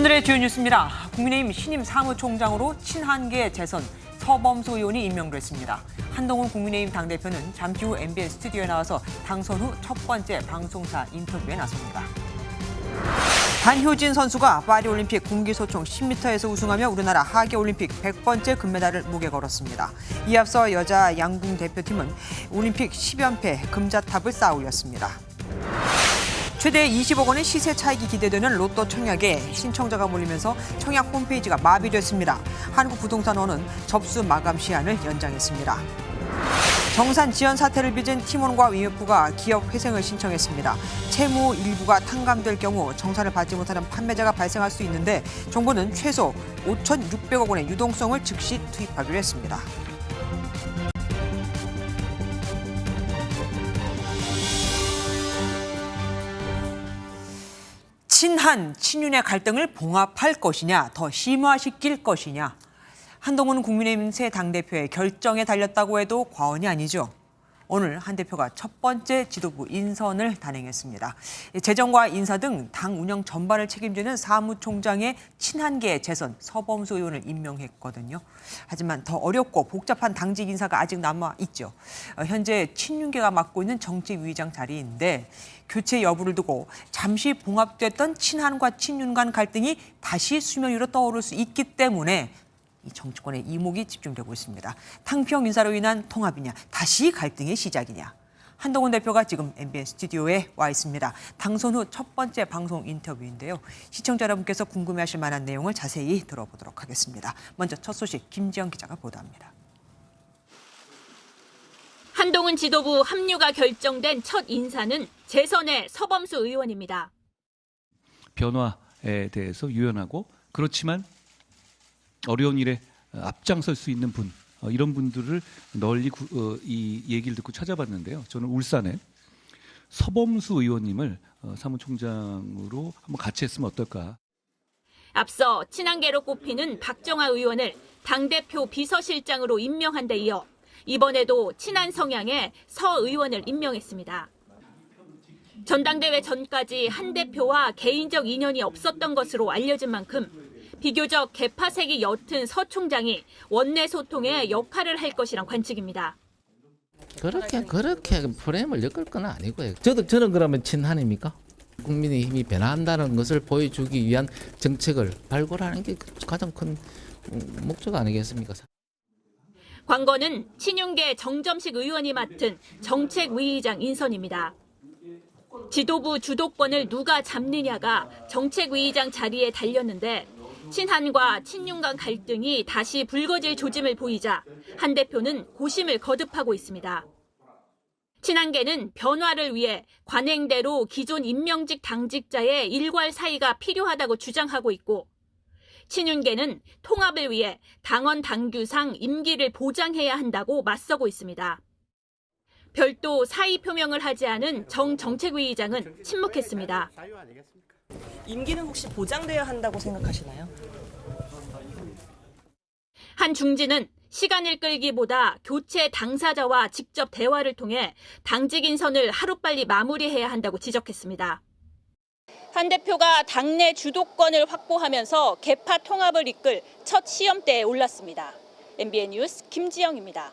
오늘의 주요 뉴스입니다. 국민의힘 신임 사무총장으로 친한계 재선 서범수 의원이 임명됐습니다. 한동훈 국민의힘 당대표는 잠시 후 MBN 스튜디오에 나와서 당선 후 첫 번째 방송사 인터뷰에 나섭니다. 반효진 선수가 파리올림픽 공기소총 10m에서 우승하며 우리나라 하계올림픽 100번째 금메달을 목에 걸었습니다. 이에 앞서 여자 양궁 대표팀은 올림픽 10연패 금자탑을 쌓아 올렸습니다. 최대 20억 원의 시세 차익이 기대되는 로또 청약에 신청자가 몰리면서 청약 홈페이지가 마비됐습니다. 한국부동산원은 접수 마감 시한을 연장했습니다. 정산 지연 사태를 빚은 팀원과 위협부가 기업 회생을 신청했습니다. 채무 일부가 탕감될 경우 정산을 받지 못하는 판매자가 발생할 수 있는데 정부는 최소 5,600억 원의 유동성을 즉시 투입하기로 했습니다. 친한, 친윤의 갈등을 봉합할 것이냐, 더 심화시킬 것이냐. 한동훈 국민의힘 새 당대표의 결정에 달렸다고 해도 과언이 아니죠. 오늘 한 대표가 첫 번째 지도부 인선을 단행했습니다. 재정과 인사 등 당 운영 전반을 책임지는 사무총장의 친한계 재선 서범수 의원을 임명했거든요. 하지만 더 어렵고 복잡한 당직 인사가 아직 남아있죠. 현재 친윤계가 맡고 있는 정책위의장 자리인데 교체 여부를 두고 잠시 봉합됐던 친한과 친윤 간 갈등이 다시 수면 위로 떠오를 수 있기 때문에 이 정치권의 이목이 집중되고 있습니다. 탕평 인사로 인한 통합이냐, 다시 갈등의 시작이냐. 한동훈 대표가 지금 MBN 스튜디오에 와 있습니다. 당선 후 첫 번째 방송 인터뷰인데요. 시청자 여러분께서 궁금해하실 만한 내용을 자세히 들어보도록 하겠습니다. 먼저 첫 소식 김지영 기자가 보도합니다. 한동훈 지도부 합류가 결정된 첫 인사는 재선의 서범수 의원입니다. 변화에 대해서 유연하고 그렇지만 어려운 일에 앞장설 수 있는 분, 이런 분들을 널리 이 얘기를 듣고 찾아봤는데요. 저는 울산에 서범수 의원님을 사무총장으로 한번 같이 했으면 어떨까. 앞서 친한계로 꼽히는 박정아 의원을 당대표 비서실장으로 임명한 데 이어 이번에도 친한 성향의 서 의원을 임명했습니다. 전당대회 전까지 한 대표와 개인적 인연이 없었던 것으로 알려진 만큼 비교적 개파색이 옅은 서 총장이 원내 소통에 역할을 할 것이란 관측입니다. 그렇게 프레임을 엮을 건 아니고요. 저는 그러면 친한입니까? 국민의힘이 변화한다는 것을 보여주기 위한 정책을 발굴하는 게 가장 큰 목적 아니겠습니까? 관건은 친윤계 정점식 의원이 맡은 정책위의장 인선입니다. 지도부 주도권을 누가 잡느냐가 정책위의장 자리에 달렸는데 친한과 친윤 간 갈등이 다시 불거질 조짐을 보이자 한 대표는 고심을 거듭하고 있습니다. 친한계는 변화를 위해 관행대로 기존 임명직 당직자의 일괄 사의가 필요하다고 주장하고 있고 친윤계는 통합을 위해 당원 당규상 임기를 보장해야 한다고 맞서고 있습니다. 별도 사의 표명을 하지 않은 정 정책위의장은 침묵했습니다. 임기는 혹시 보장돼야 한다고 생각하시나요? 한 중진은 시간을 끌기보다 교체 당사자와 직접 대화를 통해 당직 인선을 하루빨리 마무리해야 한다고 지적했습니다. 한 대표가 당내 주도권을 확보하면서 개파 통합을 이끌 첫 시험대에 올랐습니다. MBN 뉴스 김지영입니다.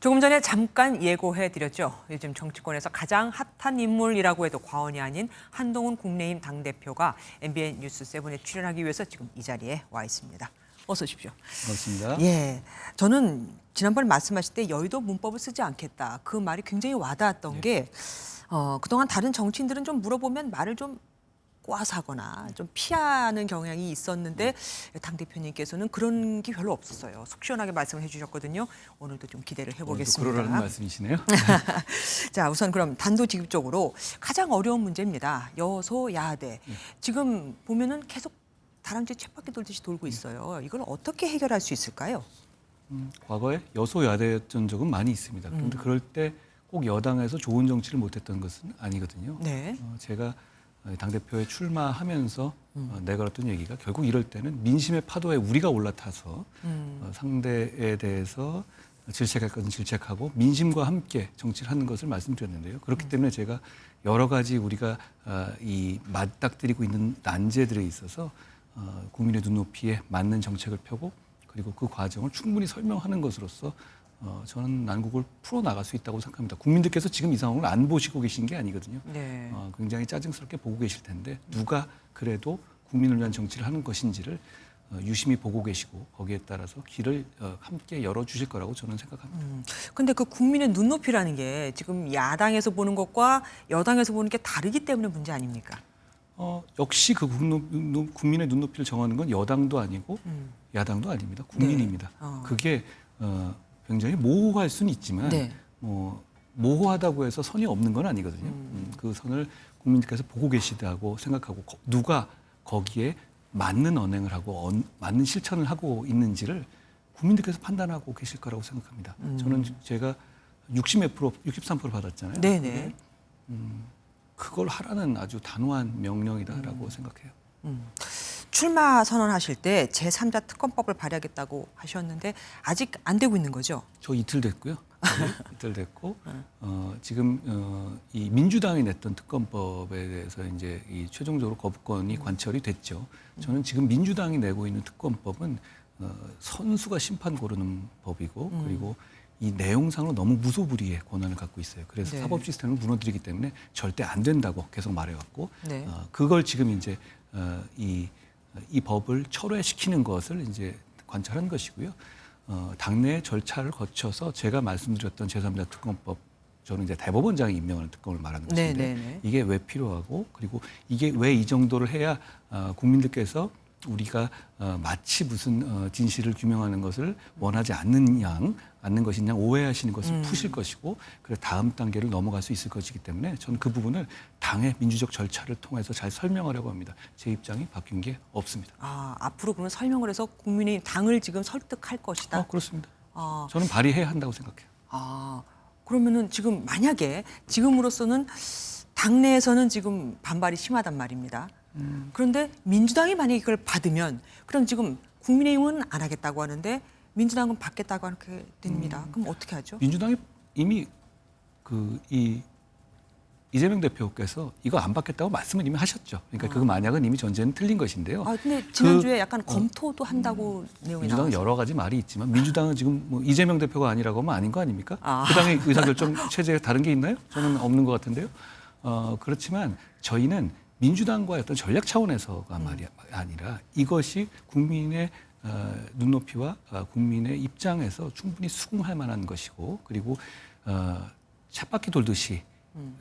조금 전에 잠깐 예고해드렸죠. 요즘 정치권에서 가장 핫한 인물이라고 해도 과언이 아닌 한동훈 국민의힘 당대표가 MBN 뉴스 7에 출연하기 위해서 지금 이 자리에 와 있습니다. 어서 오십시오. 그렇습니다. 예, 저는 지난번에 말씀하실 때 여의도 문법을 쓰지 않겠다. 그 말이 굉장히 와닿았던 게 그동안 다른 정치인들은 좀 물어보면 말을 좀 꼬아서 하거나 좀 피하는 경향이 있었는데 당대표님께서는 그런 게 별로 없었어요. 속 시원하게 말씀을 해주셨거든요. 오늘도 좀 기대를 해보겠습니다. 그러라는 말씀이시네요. 자, 우선 그럼 단도직입적으로 가장 어려운 문제입니다. 여소야대. 지금 보면은 계속 다람쥐 쳇바퀴 돌듯이 돌고 있어요. 이걸 어떻게 해결할 수 있을까요? 과거에 여소야대였던 적은 많이 있습니다. 그런데 그럴 때 꼭 여당에서 좋은 정치를 못했던 것은 아니거든요. 네. 제가 당대표에 출마하면서 내걸었던 얘기가 결국 이럴 때는 민심의 파도에 우리가 올라타서 상대에 대해서 질책할 것은 질책하고 민심과 함께 정치를 하는 것을 말씀드렸는데요. 그렇기 때문에 제가 여러 가지 우리가 이 맞닥뜨리고 있는 난제들에 있어서 국민의 눈높이에 맞는 정책을 펴고 그리고 그 과정을 충분히 설명하는 것으로서 저는 난국을 풀어나갈 수 있다고 생각합니다. 국민들께서 지금 이 상황을 안 보시고 계신 게 아니거든요. 네. 굉장히 짜증스럽게 보고 계실 텐데 누가 그래도 국민을 위한 정치를 하는 것인지를 유심히 보고 계시고 거기에 따라서 길을 함께 열어주실 거라고 저는 생각합니다. 근데 그 국민의 눈높이라는 게 지금 야당에서 보는 것과 여당에서 보는 게 다르기 때문에 문제 아닙니까? 역시 그 국민의 눈높이를 정하는 건 여당도 아니고 야당도 아닙니다. 국민입니다. 네. 그게 굉장히 모호할 수는 있지만 네. 모호하다고 해서 선이 없는 건 아니거든요. 그 선을 국민들께서 보고 계시다고 생각하고 누가 거기에 맞는 언행을 하고 맞는 실천을 하고 있는지를 국민들께서 판단하고 계실 거라고 생각합니다. 저는 제가 60몇 프로, 63% 받았잖아요. 네네. 그걸 하라는 아주 단호한 명령이다라고 생각해요. 출마 선언하실 때 제3자 특검법을 발의하겠다고 하셨는데 아직 안 되고 있는 거죠? 저 이틀 됐고요. 이틀 됐고 지금 이 민주당이 냈던 특검법에 대해서 이제 이 최종적으로 거부권이 관철이 됐죠. 저는 지금 민주당이 내고 있는 특검법은 선수가 심판 고르는 법이고 그리고 이 내용상으로 너무 무소불위의 권한을 갖고 있어요. 그래서 네. 사법 시스템을 무너뜨리기 때문에 절대 안 된다고 계속 말해왔고 네. 그걸 지금 이제 이 법을 철회시키는 것을 이제 관찰한 것이고요. 당내 절차를 거쳐서 제가 말씀드렸던 제3자 특검법 저는 이제 대법원장이 임명하는 특검을 말하는 것인데 네네네. 이게 왜 필요하고 그리고 이게 왜 이 정도를 해야 국민들께서 우리가 마치 무슨 진실을 규명하는 것을 원하지 않는 것이냐 오해하시는 것을 푸실 것이고 그래서 다음 단계를 넘어갈 수 있을 것이기 때문에 저는 그 부분을 당의 민주적 절차를 통해서 잘 설명하려고 합니다. 제 입장이 바뀐 게 없습니다. 앞으로 그러면 설명을 해서 국민의 당을 지금 설득할 것이다. 그렇습니다. 아, 저는 발의해야 한다고 생각해요. 그러면은 지금 만약에 지금으로서는 당내에서는 지금 반발이 심하단 말입니다. 그런데 민주당이 만약에 이걸 받으면 그럼 지금 국민의힘은 안 하겠다고 하는데 민주당은 받겠다고 하게 됩니다. 그럼 어떻게 하죠? 민주당이 이미 이재명 대표께서 이거 안 받겠다고 말씀을 이미 하셨죠. 그러니까 그 만약은 이미 전제는 틀린 것인데요. 근데 지난주에 약간 검토도 한다고 내용이 민주당은 나와서. 여러 가지 말이 있지만 민주당은 지금 뭐 이재명 대표가 아니라고 하면 아닌 거 아닙니까? 아. 그 당의 의사결정 체제에 다른 게 있나요? 저는 없는 것 같은데요. 그렇지만 저희는 민주당과의 어떤 전략 차원에서가 말이 아니라 이것이 국민의 눈높이와 국민의 입장에서 충분히 수긍할 만한 것이고 그리고 쳇바퀴 돌듯이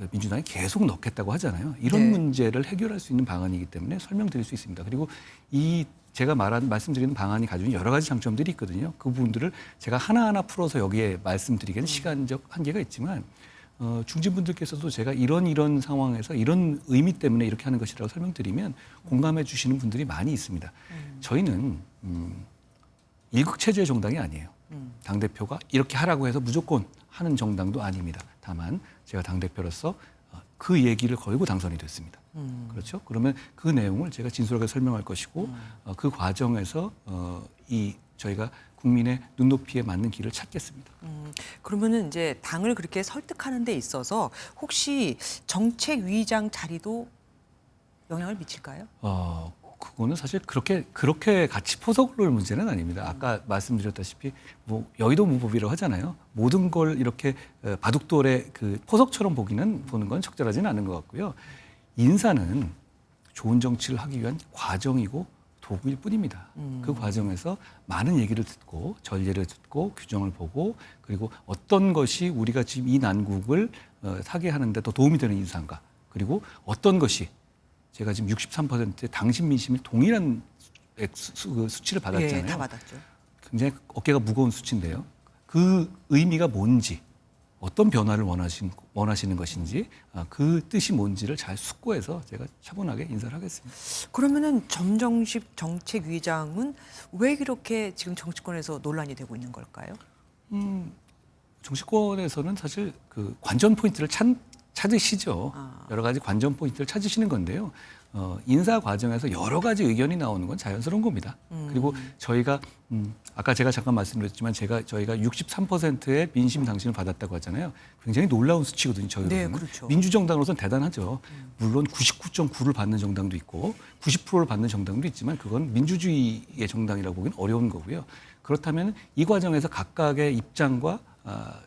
민주당이 계속 넣겠다고 하잖아요. 이런 네. 문제를 해결할 수 있는 방안이기 때문에 설명드릴 수 있습니다. 그리고 제가 말씀드리는 방안이 가지고 있는 여러 가지 장점들이 있거든요. 그 부분들을 제가 하나하나 풀어서 여기에 말씀드리기에는 시간적 한계가 있지만 중진분들께서도 제가 이런 상황에서 이런 의미 때문에 이렇게 하는 것이라고 설명드리면 공감해 주시는 분들이 많이 있습니다. 저희는 일극체제의 정당이 아니에요. 당대표가 이렇게 하라고 해서 무조건 하는 정당도 아닙니다. 다만 제가 당대표로서 그 얘기를 걸고 당선이 됐습니다. 그렇죠? 그러면 그 내용을 제가 진솔하게 설명할 것이고 그 과정에서 저희가 국민의 눈높이에 맞는 길을 찾겠습니다. 그러면은 이제 당을 그렇게 설득하는 데 있어서 혹시 정책위의장 자리도 영향을 미칠까요? 그거는 사실 그렇게 같이 포석을 놓을 문제는 아닙니다. 아까 말씀드렸다시피 뭐 여의도 무법이라고 하잖아요. 모든 걸 이렇게 바둑돌의 그 포석처럼 보는 건 적절하지는 않은 것 같고요. 인사는 좋은 정치를 하기 위한 과정이고 도구일 뿐입니다. 그 과정에서 많은 얘기를 듣고 전례를 듣고 규정을 보고 그리고 어떤 것이 우리가 지금 이 난국을 사게 하는데 더 도움이 되는 인사인가 그리고 어떤 것이 제가 지금 63%의 당신 민심이 동일한 수치를 받았잖아요. 다 받았죠. 굉장히 어깨가 무거운 수치인데요. 그 의미가 뭔지 어떤 변화를 원하시는 것인지 그 뜻이 뭔지를 잘 숙고해서 제가 차분하게 인사를 하겠습니다. 그러면은 점정식 정책위의장은 왜 이렇게 지금 정치권에서 논란이 되고 있는 걸까요? 정치권에서는 사실 그 관전 포인트를 찾으시죠. 여러 가지 관전 포인트를 찾으시는 건데요. 인사 과정에서 여러 가지 의견이 나오는 건 자연스러운 겁니다. 그리고 저희가 아까 제가 잠깐 말씀드렸지만 저희가 63%의 민심 당신을 받았다고 하잖아요. 굉장히 놀라운 수치거든요. 저희로서는. 네, 그렇죠. 민주정당으로서는 대단하죠. 물론 99.9를 받는 정당도 있고 90%를 받는 정당도 있지만 그건 민주주의의 정당이라고 보기는 어려운 거고요. 그렇다면 이 과정에서 각각의 입장과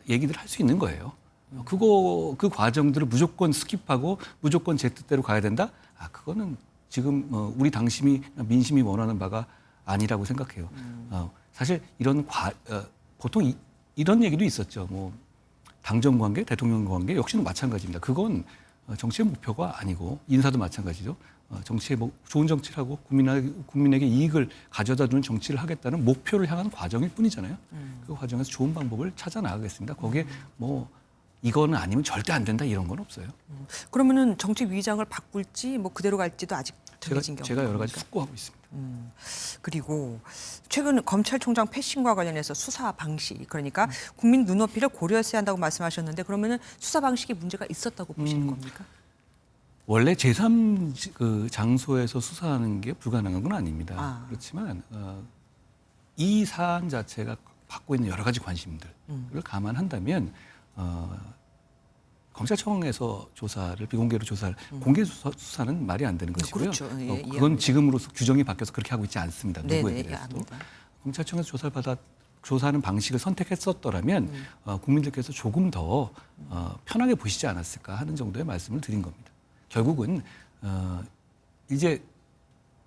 얘기들을 할 수 있는 거예요. 그 과정들을 무조건 스킵하고 무조건 제 뜻대로 가야 된다? 그거는 지금 우리 당심이 민심이 원하는 바가 아니라고 생각해요. 사실 보통 이런 얘기도 있었죠. 뭐 당정 관계, 대통령 관계 역시는 마찬가지입니다. 그건 정치의 목표가 아니고 인사도 마찬가지죠. 정치의 좋은 정치를 하고 국민에게 이익을 가져다 주는 정치를 하겠다는 목표를 향하는 과정일 뿐이잖아요. 그 과정에서 좋은 방법을 찾아 나가겠습니다. 거기에 뭐 이거는 아니면 절대 안 된다 이런 건 없어요. 그러면은 정책 위장을 바꿀지 뭐 그대로 갈지도 아직 정해진 게 제가 여러 가지 없습니까? 숙고하고 있습니다. 그리고 최근 검찰총장 패싱과 관련해서 수사 방식, 그러니까 국민 눈높이를 고려했어야 한다고 말씀하셨는데 그러면은 수사 방식에 문제가 있었다고 보시는 겁니까? 원래 제3 그 장소에서 수사하는 게 불가능한 건 아닙니다. 그렇지만 이 사안 자체가 받고 있는 여러 가지 관심들을 감안한다면 검찰청에서 조사를 비공개로 조사를 공개 수사는 말이 안 되는 것이고요. 그렇죠. 예, 그건 지금으로서 규정이 바뀌어서 그렇게 하고 있지 않습니다. 네네, 누구에 예, 대해서도. 압니다. 검찰청에서 조사하는 방식을 선택했었더라면 국민들께서 조금 더 편하게 보시지 않았을까 하는 정도의 말씀을 드린 겁니다. 결국은 이제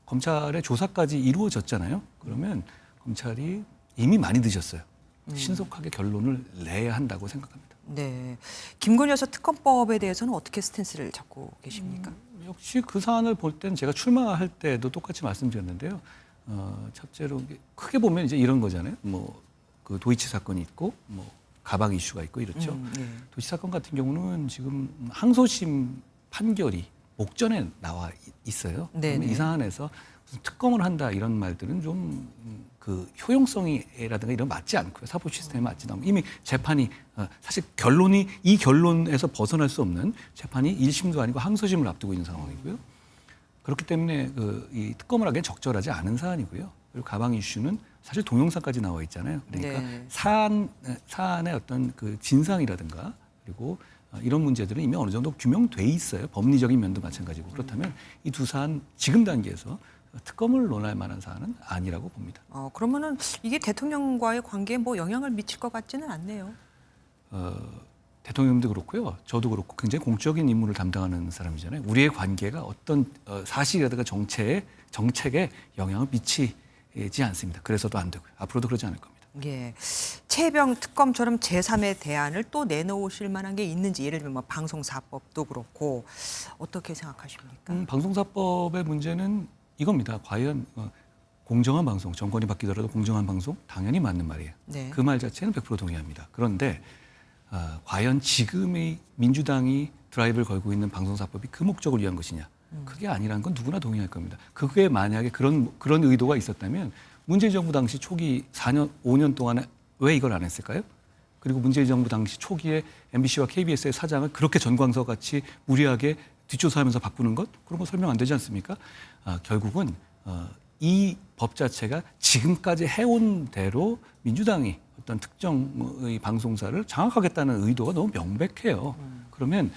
검찰의 조사까지 이루어졌잖아요. 그러면 검찰이 이미 많이 늦었어요. 신속하게 결론을 내야 한다고 생각합니다. 네. 김건희 여사 특검법에 대해서는 어떻게 스탠스를 잡고 계십니까? 역시 그 사안을 볼 때는 제가 출마할 때도 똑같이 말씀드렸는데요. 첫째로 크게 보면 이제 이런 거잖아요. 뭐 그 도이치 사건이 있고 뭐 가방 이슈가 있고 이렇죠. 네. 도이치 사건 같은 경우는 지금 항소심 판결이 목전에 나와 있어요. 네네. 그러면 이 사안에서 무슨 특검을 한다 이런 말들은 좀 그 효용성이라든가 이런 맞지 않고요. 사법 시스템에 맞지 않고 이미 재판이 사실 이 결론에서 벗어날 수 없는 재판이 1심도 아니고 항소심을 앞두고 있는 상황이고요. 그렇기 때문에 이 특검을 하기엔 적절하지 않은 사안이고요. 그리고 가방 이슈는 사실 동영상까지 나와 있잖아요. 그러니까 네. 사안의 어떤 그 진상이라든가 그리고 이런 문제들은 이미 어느 정도 규명돼 있어요. 법리적인 면도 마찬가지고. 그렇다면 이 두 사안 지금 단계에서 특검을 논할 만한 사안은 아니라고 봅니다. 그러면은 이게 대통령과의 관계에 뭐 영향을 미칠 것 같지는 않네요. 대통령도 그렇고요. 저도 그렇고 굉장히 공적인 임무를 담당하는 사람이잖아요. 우리의 관계가 어떤 사실이라든가 정책에 영향을 미치지 않습니다. 그래서도 안 되고요. 앞으로도 그러지 않을 겁니다. 예. 최병 특검처럼 제3의 대안을 또 내놓으실 만한 게 있는지, 예를 들면 뭐 방송사법도 그렇고 어떻게 생각하십니까? 방송사법의 문제는 이겁니다. 과연 공정한 방송, 정권이 바뀌더라도 공정한 방송 당연히 맞는 말이에요. 네. 그 말 자체는 100% 동의합니다. 그런데 과연 지금의 민주당이 드라이브를 걸고 있는 방송사법이 그 목적을 위한 것이냐? 그게 아니라는 건 누구나 동의할 겁니다. 그게 만약에 그런 의도가 있었다면 문재인 정부 당시 초기 4년, 5년 동안에 왜 이걸 안 했을까요? 그리고 문재인 정부 당시 초기에 MBC와 KBS의 사장을 그렇게 전광석 같이 무리하게 뒷조사하면서 바꾸는 것? 그런 거 설명 안 되지 않습니까? 결국은 이 법 자체가 지금까지 해온 대로 민주당이 어떤 특정의 방송사를 장악하겠다는 의도가 너무 명백해요. 그러면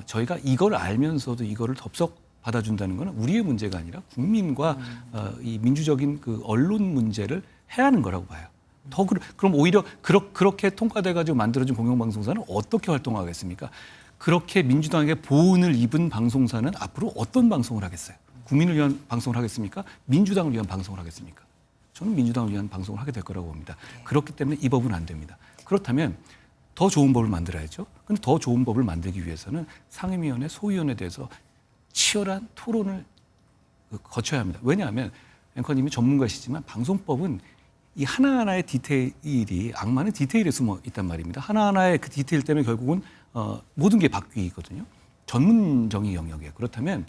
저희가 이걸 알면서도 이거를 덥석 받아준다는 것은 우리의 문제가 아니라 국민과 이 민주적인 그 언론 문제를 해야 하는 거라고 봐요. 그럼 오히려 그렇게 통과돼가지고 만들어진 공영방송사는 어떻게 활동하겠습니까? 그렇게 민주당에게 보은을 입은 방송사는 앞으로 어떤 방송을 하겠어요? 국민을 위한 방송을 하겠습니까? 민주당을 위한 방송을 하겠습니까? 저는 민주당을 위한 방송을 하게 될 거라고 봅니다. 그렇기 때문에 이 법은 안 됩니다. 그렇다면 더 좋은 법을 만들어야죠. 그런데 더 좋은 법을 만들기 위해서는 상임위원회, 소위원회에 대해서 치열한 토론을 거쳐야 합니다. 왜냐하면 앵커님이 전문가시지만 방송법은 이 하나하나의 디테일이 악마는 디테일에 숨어 있단 말입니다. 하나하나의 그 디테일 때문에 결국은 모든 게 바뀌거든요. 전문정의 영역이에요. 그렇다면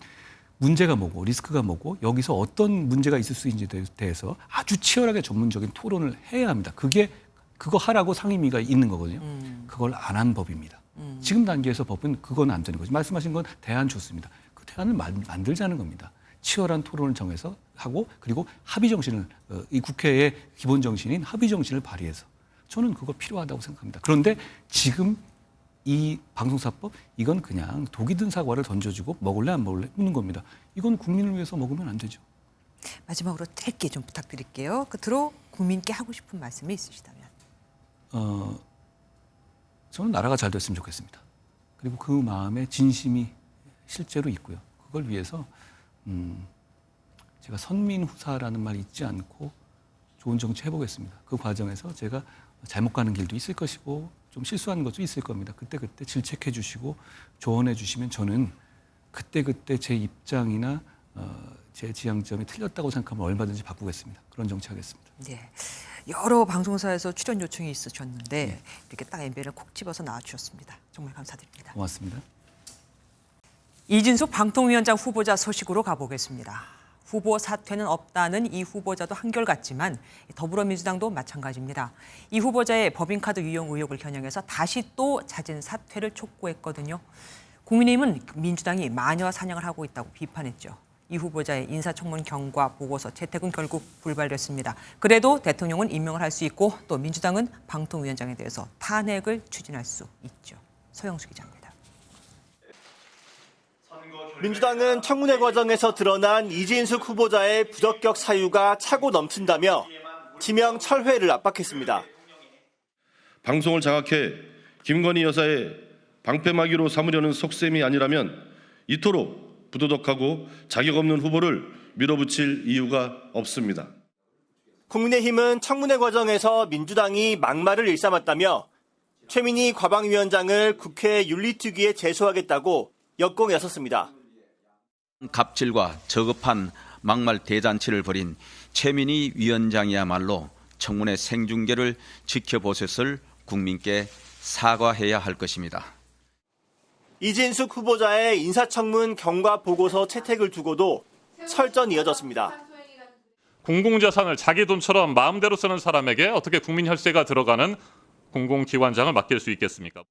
문제가 뭐고 리스크가 뭐고 여기서 어떤 문제가 있을 수 있는지에 대해서 아주 치열하게 전문적인 토론을 해야 합니다. 그거 하라고 상임위가 있는 거거든요. 그걸 안 한 법입니다. 지금 단계에서 법은 그건 안 되는 거죠. 말씀하신 건 대안 좋습니다. 그 대안을 만들자는 겁니다. 치열한 토론을 정해서 하고 그리고 합의 정신을 이 국회의 기본 정신인 합의 정신을 발휘해서 저는 그거 필요하다고 생각합니다. 그런데 지금 이 방송사법 이건 그냥 독이 든 사과를 던져주고 먹을래 안 먹을래 묻는 겁니다. 이건 국민을 위해서 먹으면 안 되죠. 마지막으로 짧게 좀 부탁드릴게요. 끝으로 국민께 하고 싶은 말씀이 있으시다면. 저는 나라가 잘 됐으면 좋겠습니다. 그리고 그 마음에 진심이 실제로 있고요. 그걸 위해서 제가 선민후사라는 말 잊지 않고 좋은 정치 해보겠습니다. 그 과정에서 제가 잘못 가는 길도 있을 것이고 좀 실수하는 것도 있을 겁니다. 그때 질책해 주시고 조언해 주시면 저는 그때 제 입장이나 제 지향점이 틀렸다고 생각하면 얼마든지 바꾸겠습니다. 그런 정치하겠습니다. 네. 여러 방송사에서 출연 요청이 있으셨는데 이렇게 딱 MBN을 콕 집어서 나와주셨습니다. 정말 감사드립니다. 고맙습니다. 이진숙 방통위원장 후보자 소식으로 가보겠습니다. 후보 사퇴는 없다는 이 후보자도 한결같지만 더불어민주당도 마찬가지입니다. 이 후보자의 법인카드 유용 의혹을 겨냥해서 다시 또 잦은 사퇴를 촉구했거든요. 국민의힘은 민주당이 마녀 사냥을 하고 있다고 비판했죠. 이 후보자의 인사청문 경과 보고서 채택은 결국 불발됐습니다. 그래도 대통령은 임명을 할 수 있고 또 민주당은 방통위원장에 대해서 탄핵을 추진할 수 있죠. 서영수 기자입니다. 민주당은 청문회 과정에서 드러난 이진숙 후보자의 부적격 사유가 차고 넘친다며 지명 철회를 압박했습니다. 방송을 장악해 김건희 여사의 방패막이로 삼으려는 속셈이 아니라면 이토록 부도덕하고 자격 없는 후보를 밀어붙일 이유가 없습니다. 국민의힘은 청문회 과정에서 민주당이 막말을 일삼았다며 최민희 과방위원장을 국회 윤리특위에 제소하겠다고 역공에 나섰습니다. 갑질과 저급한 막말 대잔치를 벌인 최민희 위원장이야말로 청문회 생중계를 지켜보셨을 국민께 사과해야 할 것입니다. 이진숙 후보자의 인사청문 경과 보고서 채택을 두고도 설전이 이어졌습니다. 공공재산을 자기 돈처럼 마음대로 쓰는 사람에게 어떻게 국민 혈세가 들어가는 공공기관장을 맡길 수 있겠습니까?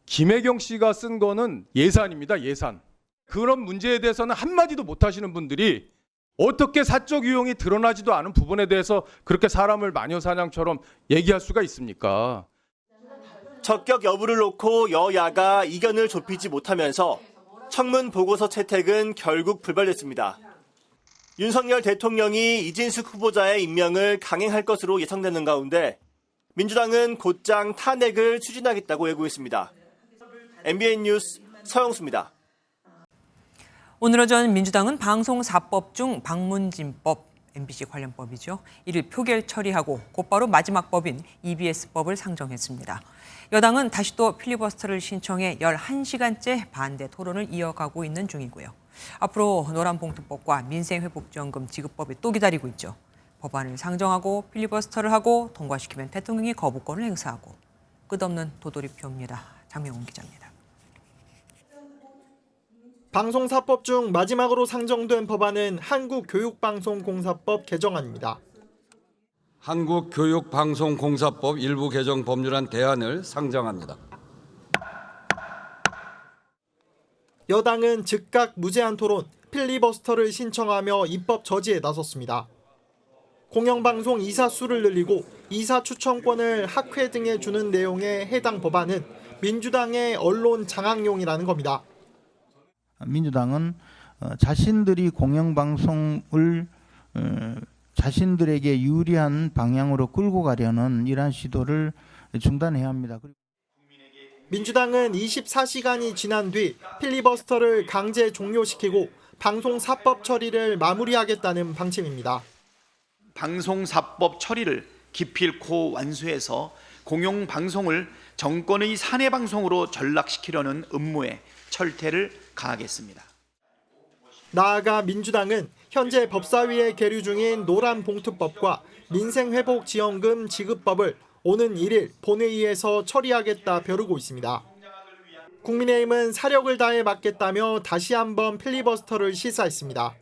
김혜경 씨가 쓴 거는 예산입니다. 예산. 그런 문제에 대해서는 한마디도 못 하시는 분들이 어떻게 사적 유용이 드러나지도 않은 부분에 대해서 그렇게 사람을 마녀사냥처럼 얘기할 수가 있습니까? 적격 여부를 놓고 여야가 이견을 좁히지 못하면서 청문 보고서 채택은 결국 불발됐습니다. 윤석열 대통령이 이진숙 후보자의 임명을 강행할 것으로 예상되는 가운데 민주당은 곧장 탄핵을 추진하겠다고 예고했습니다. MBN 뉴스 서영수입니다. 오늘 오전 민주당은 방송사법 중 방문진법, MBC 관련법이죠. 이를 표결 처리하고 곧바로 마지막 법인 EBS법을 상정했습니다. 여당은 다시 또 필리버스터를 신청해 11시간째 반대 토론을 이어가고 있는 중이고요. 앞으로 노란봉투법과 민생회복지원금 지급법이 또 기다리고 있죠. 법안을 상정하고 필리버스터를 하고 통과시키면 대통령이 거부권을 행사하고 끝없는 도돌이표입니다. 장명훈 기자입니다. 방송사법 중 마지막으로 상정된 법안은 한국교육방송공사법 개정안입니다. 한국교육방송공사법 일부 개정 법률안 대안을 상정합니다. 여당은 즉각 무제한 토론, 필리버스터를 신청하며 입법 저지에 나섰습니다. 공영방송 이사 수를 늘리고 이사 추천권을 학회 등에 주는 내용의 해당 법안은 민주당의 언론 장악용이라는 겁니다. 민주당은 자신들이 공영방송을 자신들에게 유리한 방향으로 끌고 가려는 이러한 시도를 중단해야 합니다. 민주당은 24시간이 지난 뒤 필리버스터를 강제 종료시키고 방송사법 처리를 마무리하겠다는 방침입니다. 방송사법 처리를 기필코 완수해서 공영방송을 정권의 사내방송으로 전락시키려는 음모에 철퇴를 가하겠습니다. 나아가 민주당은 현재 법사위에 계류 중인 노란봉투법과 민생회복지원금 지급법을 오는 1일 본회의에서 처리하겠다 벼르고 있습니다. 국민의힘은 사력을 다해 막겠다며 다시 한번 필리버스터를 시사했습니다.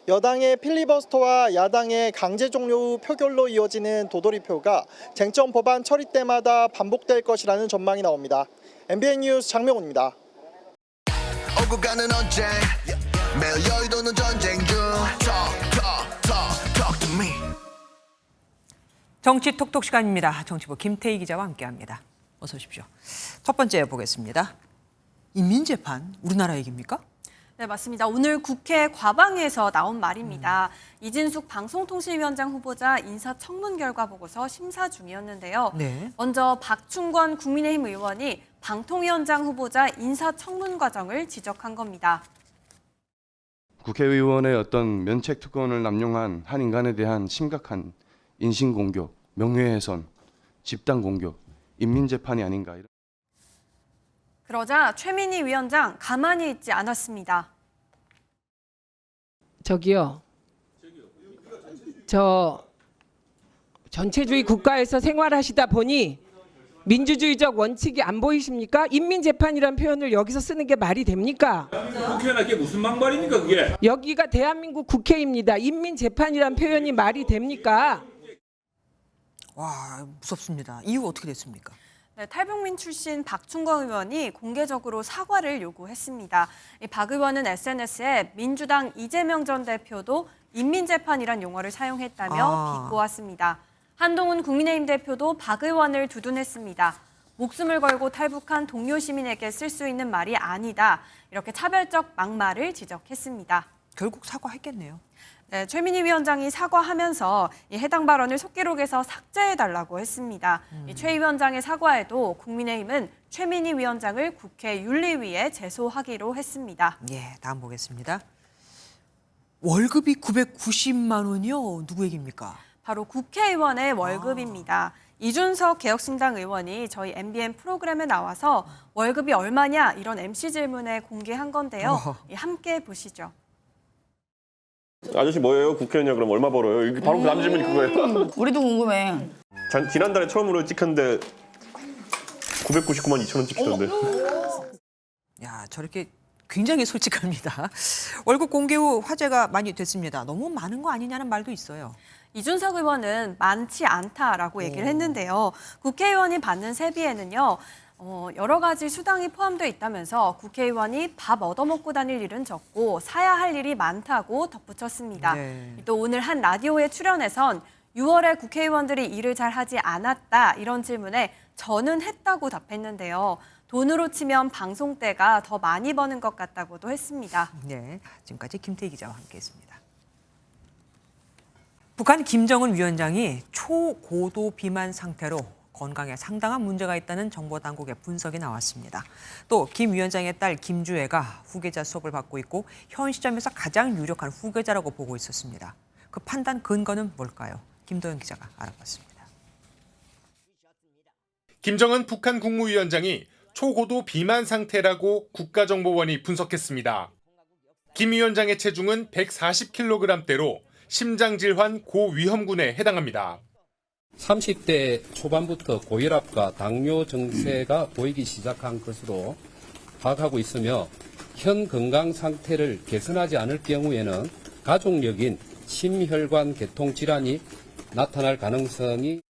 여당의 필리버스터와 야당의 강제 종료 후 표결로 이어지는 도돌이표가 쟁점 법안 처리 때마다 반복될 것이라는 전망이 나옵니다. MBN 뉴스 장명훈입니다. 오고 가는 언제 매일 여의도는 전쟁 중 Talk to me. 정치 톡톡 시간입니다. 정치부 김태희 기자와 함께합니다. 어서 오십시오. 첫 번째 보겠습니다. 인민재판 우리나라 얘기입니까? 네, 맞습니다. 오늘 국회 과방에서 나온 말입니다. 이진숙 방송통신위원장 후보자 인사청문 결과 보고서 심사 중이었는데요. 네. 먼저 박충권 국민의힘 의원이 방통위원장 후보자 인사청문 과정을 지적한 겁니다. 국회의원의 어떤 면책 특권을 남용한 한 인간에 대한 심각한 인신공격, 명예훼손, 집단공격, 인민재판이 아닌가. 그러자 최민희 위원장 가만히 있지 않았습니다. 저기요. 저 전체주의 국가에서 생활하시다 보니 민주주의적 원칙이 안 보이십니까? 인민재판이라는 표현을 여기서 쓰는 게 말이 됩니까? 국회나 그게 무슨 막말입니까 그게? 여기가 대한민국 국회입니다. 인민재판이라는 표현이 말이 됩니까? 와, 무섭습니다. 이유 어떻게 됐습니까? 네, 탈북민 출신 박충권 의원이 공개적으로 사과를 요구했습니다. 박 의원은 SNS에 민주당 이재명 전 대표도 인민재판이란 용어를 사용했다며 비꼬았습니다. 한동훈 국민의힘 대표도 박 의원을 두둔했습니다. 목숨을 걸고 탈북한 동료 시민에게 쓸 수 있는 말이 아니다. 이렇게 차별적 막말을 지적했습니다. 결국 사과했겠네요. 네, 최민희 위원장이 사과하면서 이 해당 발언을 속기록에서 삭제해달라고 했습니다. 이 최 위원장의 사과에도 국민의힘은 최민희 위원장을 국회 윤리위에 제소하기로 했습니다. 예, 다음 보겠습니다. 월급이 990만 원이요? 누구 얘기입니까? 바로 국회의원의 월급입니다. 이준석 개혁신당 의원이 저희 MBN 프로그램에 나와서 월급이 얼마냐 이런 MC 질문에 공개한 건데요. 함께 보시죠. 아저씨 뭐예요? 국회의원이야 그럼 얼마 벌어요? 이게 바로 그 남자 질문이 그거예요? 우리도 궁금해. 지난달에 처음으로 찍혔는데 999만 2천 원 찍히던데. 야, 저렇게 굉장히 솔직합니다. 월급 공개 후 화제가 많이 됐습니다. 너무 많은 거 아니냐는 말도 있어요. 이준석 의원은 많지 않다라고 얘기를 했는데요. 국회의원이 받는 세비에는요. 여러 가지 수당이 포함되어 있다면서 국회의원이 밥 얻어먹고 다닐 일은 적고 사야 할 일이 많다고 덧붙였습니다. 네. 또 오늘 한 라디오에 출연해선 6월에 국회의원들이 일을 잘 하지 않았다 이런 질문에 저는 했다고 답했는데요. 돈으로 치면 방송 때가 더 많이 버는 것 같다고도 했습니다. 네, 지금까지 김태희 기자와 함께했습니다. 북한 김정은 위원장이 초고도 비만 상태로 건강에 상당한 문제가 있다는 정보당국의 분석이 나왔습니다. 또 김 위원장의 딸 김주애가 후계자 수업을 받고 있고 현 시점에서 가장 유력한 후계자라고 보고 있었습니다. 그 판단 근거는 뭘까요? 김도영 기자가 알아봤습니다. 김정은 북한 국무위원장이 초고도 비만 상태라고 국가정보원이 분석했습니다. 김 위원장의 체중은 140kg대로 심장질환 고위험군에 해당합니다. 30대 초반부터 고혈압과 당뇨 증세가 보이기 시작한 것으로 파악하고 있으며 현 건강 상태를 개선하지 않을 경우에는 가족력인 심혈관 계통 질환이 나타날 가능성이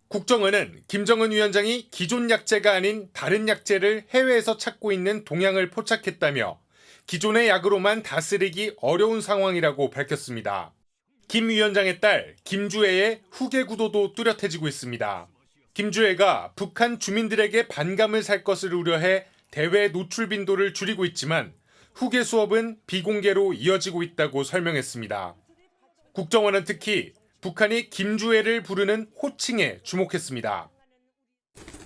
국정원은 김정은 위원장이 기존 약제가 아닌 다른 약제를 해외에서 찾고 있는 동향을 포착했다며 기존의 약으로만 다스리기 어려운 상황이라고 밝혔습니다. 김 위원장의 딸 김주애의 후계 구도도 뚜렷해지고 있습니다. 김주애가 북한 주민들에게 반감을 살 것을 우려해 대외 노출 빈도를 줄이고 있지만 후계 수업은 비공개로 이어지고 있다고 설명했습니다. 국정원은 특히 북한이 김주애를 부르는 호칭에 주목했습니다.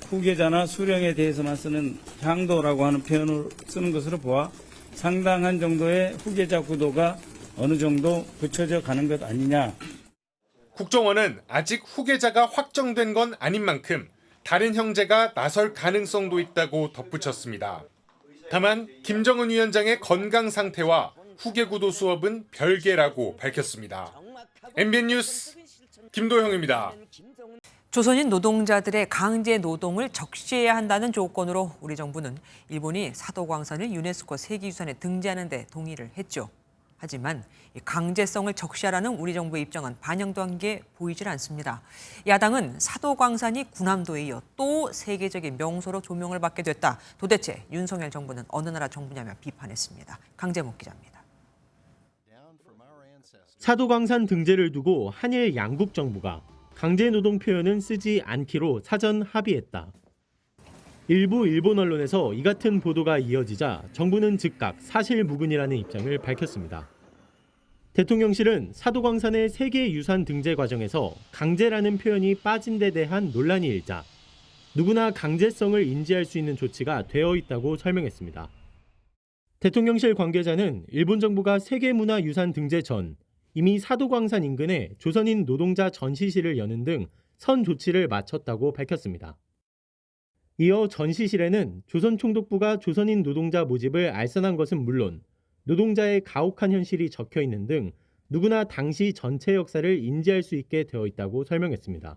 후계자나 수령에 대해서만 쓰는 향도라고 하는 표현을 쓰는 것으로 보아 상당한 정도의 후계자 구도가 어느 정도 굳혀져 가는 것 아니냐. 국정원은 아직 후계자가 확정된 건 아닌 만큼 다른 형제가 나설 가능성도 있다고 덧붙였습니다. 다만 김정은 위원장의 건강 상태와 후계 구도 수업은 별개라고 밝혔습니다. MBN 뉴스 김도형입니다. 조선인 노동자들의 강제 노동을 적시해야 한다는 조건으로 우리 정부는 일본이 사도광산을 유네스코 세계유산에 등재하는 데 동의를 했죠. 하지만 이 강제성을 적시하라는 우리 정부의 입장은 반영도 한 게 보이질 않습니다. 야당은 사도광산이 군함도에 이어 또 세계적인 명소로 조명을 받게 됐다. 도대체 윤석열 정부는 어느 나라 정부냐며 비판했습니다. 강재목 기자입니다. 사도광산 등재를 두고 한일 양국 정부가 강제노동 표현은 쓰지 않기로 사전 합의했다. 일부 일본 언론에서 이 같은 보도가 이어지자 정부는 즉각 사실무근이라는 입장을 밝혔습니다. 대통령실은 사도광산의 세계유산 등재 과정에서 강제라는 표현이 빠진 데 대한 논란이 일자 누구나 강제성을 인지할 수 있는 조치가 되어 있다고 설명했습니다. 대통령실 관계자는 일본 정부가 세계문화유산 등재 전 이미 사도광산 인근에 조선인 노동자 전시실을 여는 등 선 조치를 마쳤다고 밝혔습니다. 이어 전시실에는 조선총독부가 조선인 노동자 모집을 알선한 것은 물론 노동자의 가혹한 현실이 적혀 있는 등 누구나 당시 전체 역사를 인지할 수 있게 되어 있다고 설명했습니다.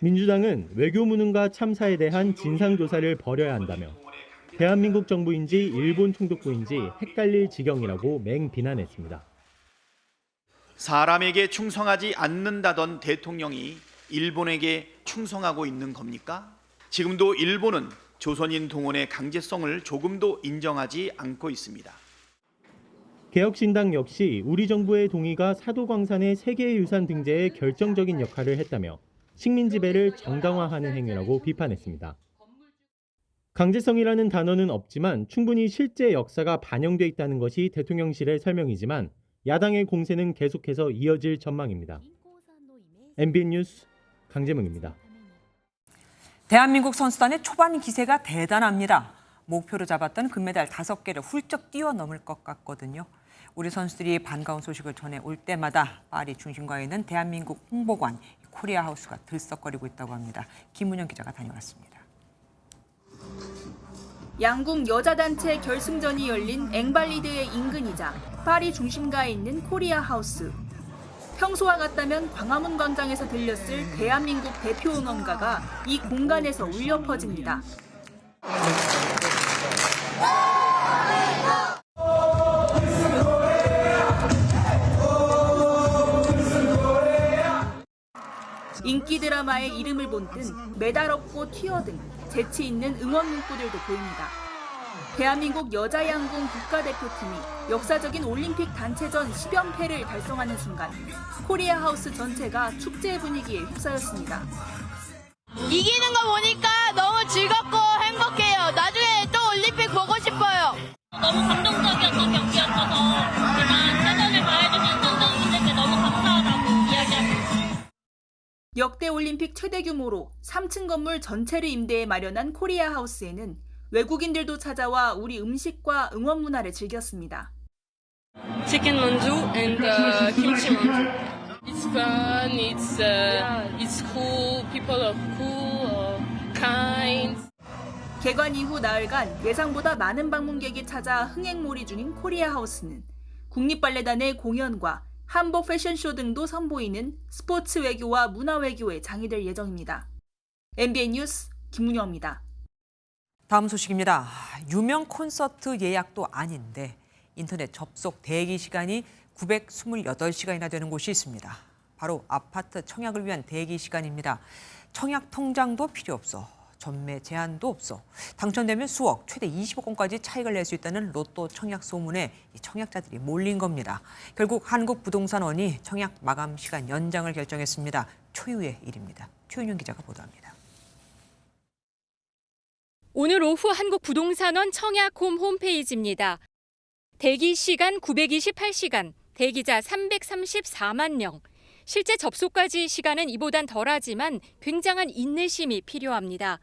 민주당은 외교 무능과 참사에 대한 진상조사를 벌여야 한다며 대한민국 정부인지 일본 총독부인지 헷갈릴 지경이라고 맹비난했습니다. 사람에게 충성하지 않는다던 대통령이 일본에게 충성하고 있는 겁니까? 지금도 일본은 조선인 동원의 강제성을 조금도 인정하지 않고 있습니다. 개혁신당 역시 우리 정부의 동의가 사도광산의 세계유산 등재에 결정적인 역할을 했다며 식민 지배를 정당화하는 행위라고 비판했습니다. 강제성이라는 단어는 없지만 충분히 실제 역사가 반영돼 있다는 것이 대통령실의 설명이지만 야당의 공세는 계속해서 이어질 전망입니다. MBN 뉴스 강재명입니다. 대한민국 선수단의 초반 기세가 대단합니다. 목표로 잡았던 금메달 5개를 훌쩍 뛰어넘을 것 같거든요. 우리 선수들이 반가운 소식을 전해올 때마다 파리 중심가에 있는 대한민국 홍보관 코리아하우스가 들썩거리고 있다고 합니다. 김은영 기자가 다녀왔습니다. 양궁 여자단체 결승전이 열린 앵발리드의 인근이자 파리 중심가에 있는 코리아하우스. 평소와 같다면 광화문 광장에서 들렸을 대한민국 대표 응원가가 이 공간에서 울려 퍼집니다. 인기 드라마의 이름을 본뜬 메달 얻고 튀어 등 재치 있는 응원 문구들도 보입니다. 대한민국 여자 양궁 국가대표팀이 역사적인 올림픽 단체전 10연패를 달성하는 순간 코리아 하우스 전체가 축제 분위기에 휩싸였습니다. 이기는 거 보니까 너무 즐겁고 행복해요. 나중에 또 올림픽 보고 싶어요. 너무 감동적이었던 경기였어서 일단 최선을 다해주신 선수분들께 너무 감사하다고 이야기합니다. 역대 올림픽 최대 규모로 3층 건물 전체를 임대해 마련한 코리아 하우스에는 외국인들도 찾아와 우리 음식과 응원 문화를 즐겼습니다. Chicken manju and kimchi manju. It's fun. It's cool. People are cool, kind. 개관 이후 나흘간 예상보다 많은 방문객이 찾아 흥행몰이 중인 코리아 하우스는 국립발레단의 공연과 한복 패션쇼 등도 선보이는 스포츠 외교와 문화 외교의 장이 될 예정입니다. MBN 뉴스 김문영입니다. 다음 소식입니다. 유명 콘서트 예약도 아닌데 인터넷 접속 대기 시간이 928시간이나 되는 곳이 있습니다. 바로 아파트 청약을 위한 대기 시간입니다. 청약 통장도 필요 없어. 전매 제한도 없어. 당첨되면 수억, 최대 20억 원까지 차익을 낼 수 있다는 로또 청약 소문에 청약자들이 몰린 겁니다. 결국 한국부동산원이 청약 마감 시간 연장을 결정했습니다. 초유의 일입니다. 최윤영 기자가 보도합니다. 오늘 오후 한국부동산원 청약홈 홈페이지입니다. 대기 시간 928시간, 대기자 334만 명. 실제 접속까지 시간은 이보단 덜하지만 굉장한 인내심이 필요합니다.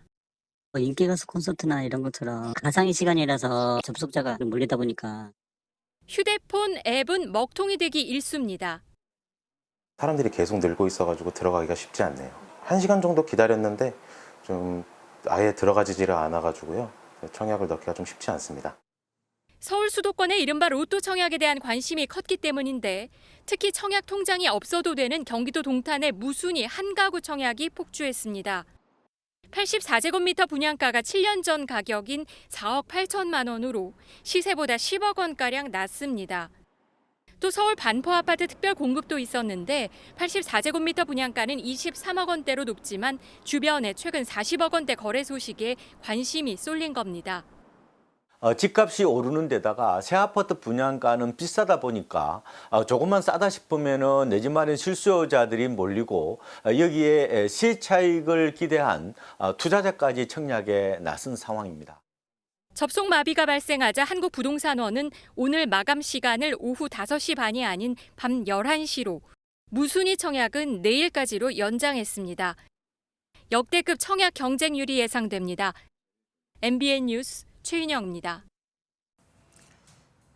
인기 가수 콘서트나 이런 것처럼 가상의 시간이라서 접속자가 몰리다 보니까 휴대폰 앱은 먹통이 되기 일쑤입니다. 사람들이 계속 늘고 있어가지고 들어가기가 쉽지 않네요. 1시간 정도 기다렸는데 좀 아예 들어가지지를 않아가지고요. 청약을 넣기가 좀 쉽지 않습니다. 서울 수도권의 이른바 로또 청약에 대한 관심이 컸기 때문인데 특히 청약 통장이 없어도 되는 경기도 동탄의 무순이 한 가구 청약이 폭주했습니다. 84제곱미터 분양가가 7년 전 가격인 4억 8천만 원으로 시세보다 10억 원가량 낮습니다. 또 서울 반포 아파트 특별 공급도 있었는데 84제곱미터 분양가는 23억 원대로 높지만 주변에 최근 40억 원대 거래 소식에 관심이 쏠린 겁니다. 집값이 오르는 데다가 새 아파트 분양가는 비싸다 보니까 조금만 싸다 싶으면은 내 집 마련 실수요자들이 몰리고 여기에 실차익을 기대한 투자자까지 청약에 나선 상황입니다. 접속 마비가 발생하자 한국부동산원은 오늘 마감 시간을 오후 5시 반이 아닌 밤 11시로, 무순위 청약은 내일까지로 연장했습니다. 역대급 청약 경쟁률이 예상됩니다. MBN 뉴스 최윤영입니다.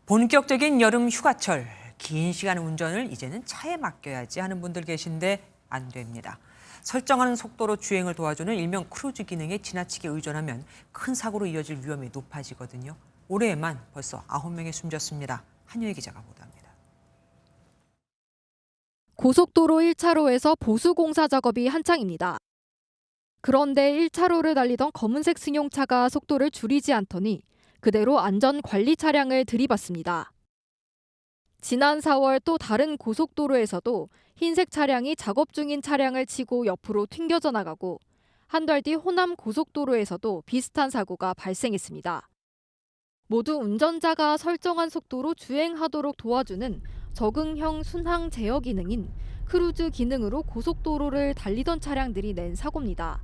본격적인 여름 휴가철, 긴 시간 운전을 이제는 차에 맡겨야지 하는 분들 계신데 안 됩니다. 설정하는 속도로 주행을 도와주는 일명 크루즈 기능에 지나치게 의존하면 큰 사고로 이어질 위험이 높아지거든요. 올해에만 벌써 9명이 숨졌습니다. 한유혜 기자가 보도합니다. 고속도로 1차로에서 보수공사 작업이 한창입니다. 그런데 1차로를 달리던 검은색 승용차가 속도를 줄이지 않더니 그대로 안전관리 차량을 들이받습니다. 지난 4월 또 다른 고속도로에서도 흰색 차량이 작업 중인 차량을 치고 옆으로 튕겨져 나가고, 한 달 뒤 호남 고속도로에서도 비슷한 사고가 발생했습니다. 모두 운전자가 설정한 속도로 주행하도록 도와주는 적응형 순항 제어 기능인 크루즈 기능으로 고속도로를 달리던 차량들이 낸 사고입니다.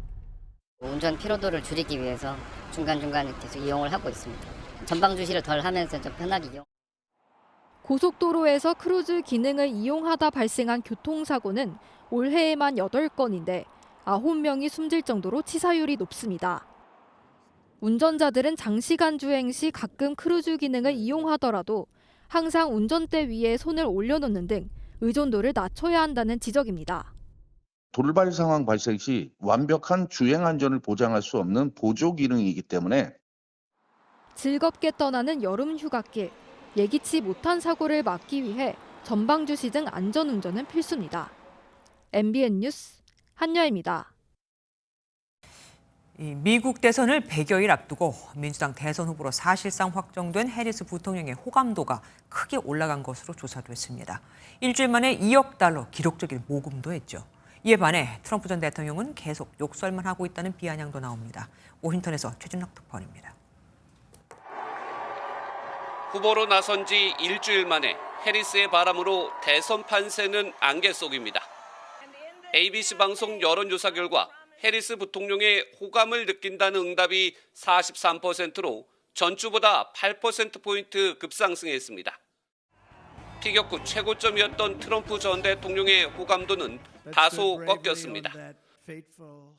운전 피로도를 줄이기 위해서 중간중간 계속 이용을 하고 있습니다. 전방 주시를 덜 하면서 좀 편하게 이용. 고속도로에서 크루즈 기능을 이용하다 발생한 교통사고는 올해에만 8건인데 9명이 숨질 정도로 치사율이 높습니다. 운전자들은 장시간 주행 시 가끔 크루즈 기능을 이용하더라도 항상 운전대 위에 손을 올려놓는 등 의존도를 낮춰야 한다는 지적입니다. 돌발 상황 발생 시 완벽한 주행 안전을 보장할 수 없는 보조 기능이기 때문에 즐겁게 떠나는 여름 휴가길, 예기치 못한 사고를 막기 위해 전방 주시 등 안전운전은 필수입니다. MBN 뉴스 한여입니다. 미국 대선을 100여일 앞두고 민주당 대선 후보로 사실상 확정된 해리스 부통령의 호감도가 크게 올라간 것으로 조사됐습니다. 일주일 만에 2억 달러 기록적인 모금도 했죠. 이에 반해 트럼프 전 대통령은 계속 욕설만 하고 있다는 비아냥도 나옵니다. 워싱턴에서 최준락 특파원입니다. 후보로 나선 지 일주일 만에 해리스의 바람으로 대선 판세는 안개 속입니다. ABC 방송 여론조사 결과 해리스 부통령의 호감을 느낀다는 응답이 43%로 전주보다 8%포인트 급상승했습니다. 피격후 최고점이었던 트럼프 전 대통령의 호감도는 다소 꺾였습니다.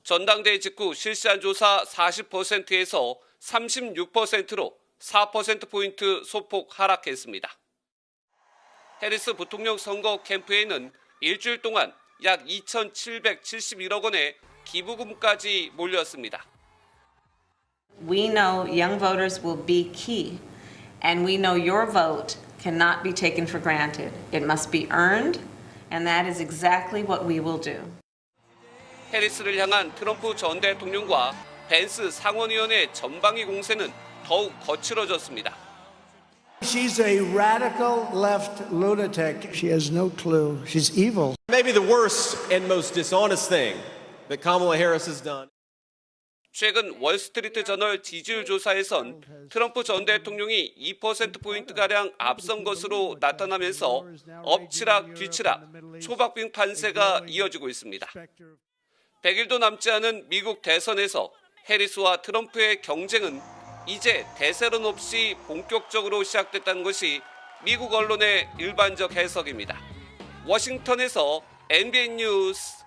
전당대회 직후 실시한 조사 40%에서 36%로 4%포인트 소폭 하락했습니다. 해리스 부통령 선거 캠프에는 일주일 동안 약 2,771억 원의 기부금까지 몰렸습니다. We know young voters will be key, and we know your vote cannot be taken for granted. It must be earned, and that is exactly what we will do. 해리스를 향한 트럼프 전 대통령과 벤스 상원의원의 전방위 공세는 더욱 거칠어졌습니다. She's a radical left lunatic. She has no clue. She's evil. Maybe the worst and most dishonest thing that Kamala Harris has done. 최근 월스트리트 저널 지지율 조사에선 트럼프 전 대통령이 2%포인트가량 앞선 것으로 나타나면서 엎치락 뒤치락 초박빙 판세가 이어지고 있습니다. 100일도 남지 않은 미국 대선에서 해리스와 트럼프의 경쟁은 이제 대세론 없이 본격적으로 시작됐다는 것이 미국 언론의 일반적 해석입니다. 워싱턴에서 MBN 뉴스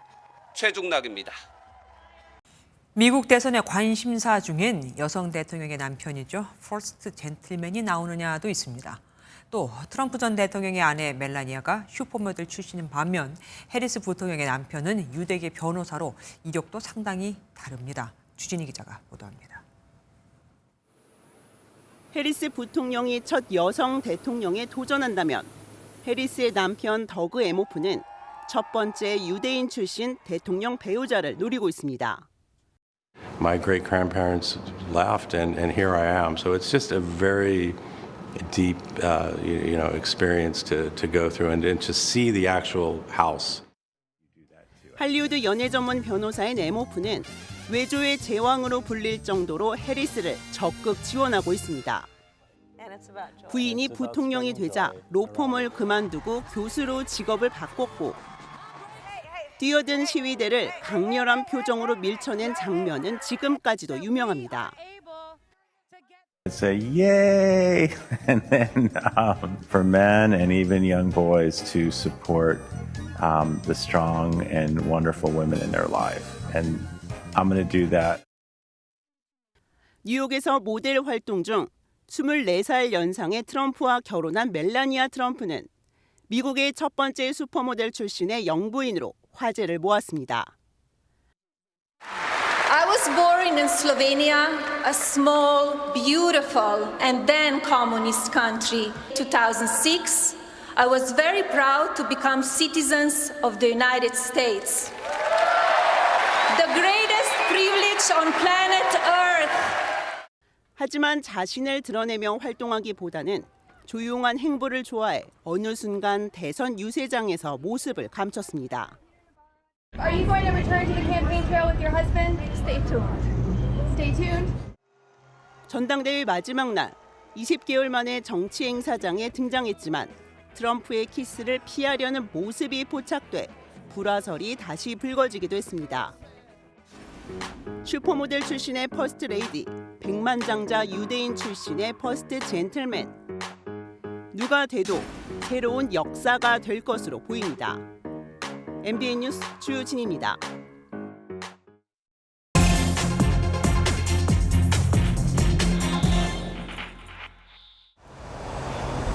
최중락입니다. 미국 대선의 관심사 중엔 여성 대통령의 남편이죠. 퍼스트 젠틀맨이 나오느냐도 있습니다. 또 트럼프 전 대통령의 아내 멜라니아가 슈퍼모델 출신인 반면 해리스 부통령의 남편은 유대계 변호사로 이력도 상당히 다릅니다. 주진희 기자가 보도합니다. 해리스 부통령이 첫 여성 대통령에 도전한다면 해리스의 남편 더그 에모프는 첫 번째 유대인 출신 대통령 배우자를 노리고 있습니다. My great grandparents left and here I am. So it's just a very deep, experience to go through and to see the actual house. 할리우드 연예 전문 변호사인 에모프는 외조의 제왕으로 불릴 정도로 해리스를 적극 지원하고 있습니다. 부인이 부통령이 되자 로펌을 그만두고 교수로 직업을 바꿨고 뛰어든 시위대를 강렬한 표정으로 밀쳐낸 장면은 지금까지도 유명합니다. It's a yay, and then for men and even young boys to support the strong and wonderful women in their life, and I'm going to do that. 뉴욕에서 모델 활동 중 24살 연상의 트럼프와 결혼한 멜라니아 트럼프는 미국의 첫 번째 슈퍼모델 출신의 영부인으로 화제를 모았습니다. I was born in Slovenia, a small, beautiful, and then communist country. 2006, I was very proud to become citizens of the United States. The greatest privilege on planet Earth. 하지만 자신을 드러내며 활동하기보다는 조용한 행보를 좋아해 어느 순간 대선 유세장에서 모습을 감췄습니다. Are you going to return to the campaign trail with your husband? Stay tuned. Stay tuned. 전당대회 마지막 날 20개월 만에 정치 행사장에 등장했지만 트럼프의 키스를 피하려는 모습이 포착돼 불화설이 다시 불거지기도 했습니다. 슈퍼모델 출신의 퍼스트 레이디, 백만장자 유대인 출신의 퍼스트 젠틀맨. 누가 돼도 새로운 역사가 될 것으로 보입니다. MBN 뉴스 주진입니다.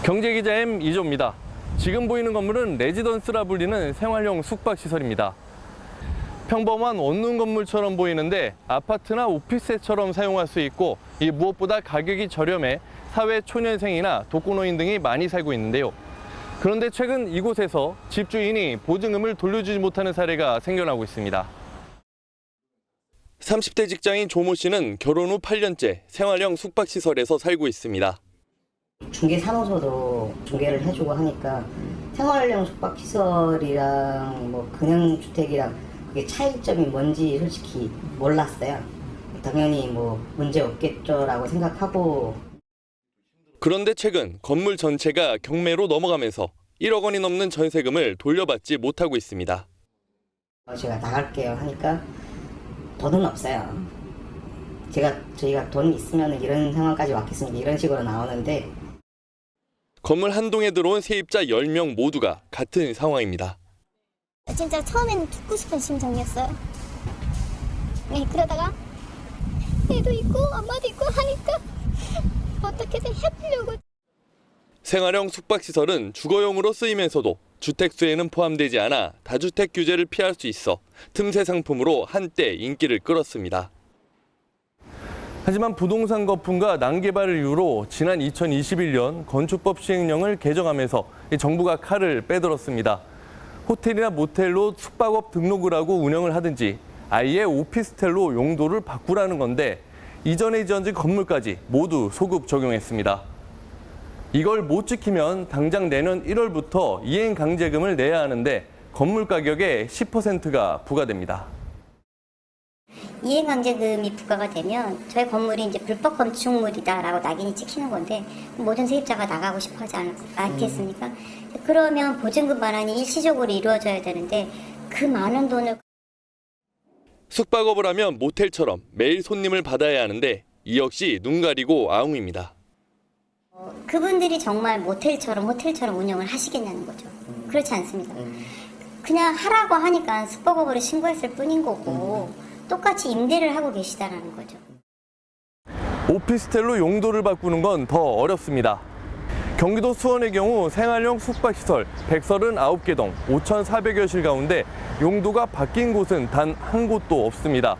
경제기자 M 이조입니다. 지금 보이는 건물은 레지던스라 불리는 생활형 숙박시설입니다. 평범한 원룸 건물처럼 보이는데 아파트나 오피스처럼 사용할 수 있고 이 무엇보다 가격이 저렴해 사회 초년생이나 독거노인 등이 많이 살고 있는데요. 그런데 최근 이곳에서 집주인이 보증금을 돌려주지 못하는 사례가 생겨나고 있습니다. 30대 직장인 조모 씨는 결혼 후 8년째 생활형 숙박시설에서 살고 있습니다. 중개사무소도 중개를 해주고 하니까 생활형 숙박시설이랑 뭐 금형주택이랑 그게 차이점이 뭔지 솔직히 몰랐어요. 당연히 뭐 문제 없겠죠라고 생각하고. 그런데 최근 건물 전체가 경매로 넘어가면서 1억 원이 넘는 전세금을 돌려받지 못하고 있습니다. 제가 나갈게요 하니까 돈은 없어요. 저희가 돈 있으면 이런 상황까지 왔겠습니까? 이런 식으로 나오는데. 건물 한 동에 들어온 세입자 10명 모두가 같은 상황입니다. 진짜 처음에는 죽고 싶은 심정이었어요. 네, 그러다가 애도 있고 엄마도 있고 하니까 어떻게든 해보려고. 생활형 숙박시설은 주거용으로 쓰이면서도 주택수에는 포함되지 않아 다주택 규제를 피할 수 있어 틈새 상품으로 한때 인기를 끌었습니다. 하지만 부동산 거품과 난개발을 이유로 지난 2021년 건축법 시행령을 개정하면서 정부가 칼을 빼들었습니다. 호텔이나 모텔로 숙박업 등록을 하고 운영을 하든지 아예 오피스텔로 용도를 바꾸라는 건데 이전에 지어진 건물까지 모두 소급 적용했습니다. 이걸 못 지키면 당장 내년 1월부터 이행 강제금을 내야 하는데 건물 가격의 10%가 부과됩니다. 이행 강제금이 부과가 되면 저희 건물이 이제 불법 건축물이다라고 낙인이 찍히는 건데 모든 세입자가 나가고 싶어 하지 않겠습니까? 그러면 보증금 반환이 일시적으로 이루어져야 되는데 그 많은 돈을. 숙박업을 하면 모텔처럼 매일 손님을 받아야 하는데 이 역시 눈 가리고 아웅입니다. 그분들이 정말 모텔처럼 호텔처럼 운영을 하시겠냐는 거죠. 그렇지 않습니다. 그냥 하라고 하니까 숙박업으로 신고했을 뿐인 거고 똑같이 임대를 하고 계시다라는 거죠. 오피스텔로 용도를 바꾸는 건 더 어렵습니다. 경기도 수원의 경우 생활형 숙박시설 139개 동 5,400여 실 가운데 용도가 바뀐 곳은 단 한 곳도 없습니다.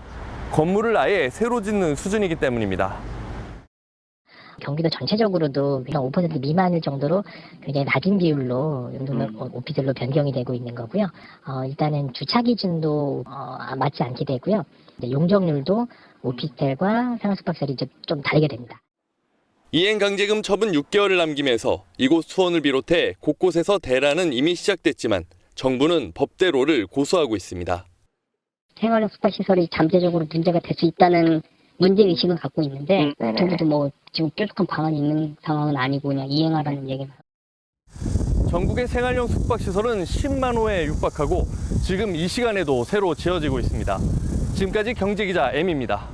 건물을 아예 새로 짓는 수준이기 때문입니다. 경기도 전체적으로도 그냥 5% 미만일 정도로 굉장히 낮은 비율로 용도는 오피스텔로 변경이 되고 있는 거고요. 일단은 주차 기준도 맞지 않게 되고요. 용적률도 오피스텔과 생활 숙박시설이 좀 다르게 됩니다. 이행강제금 처분 6개월을 남기면서 이곳 수원을 비롯해 곳곳에서 대란은 이미 시작됐지만 정부는 법대로를 고수하고 있습니다. 생활형 숙박시설이 잠재적으로 문제가 될 수 있다는 문제의식은 갖고 있는데 정부도 뭐 지금 뾰족한 방안이 있는 상황은 아니고 그냥 이행하라는 얘기만. 전국의 생활형 숙박시설은 10만 호에 육박하고 지금 이 시간에도 새로 지어지고 있습니다. 지금까지 경제기자 M입니다.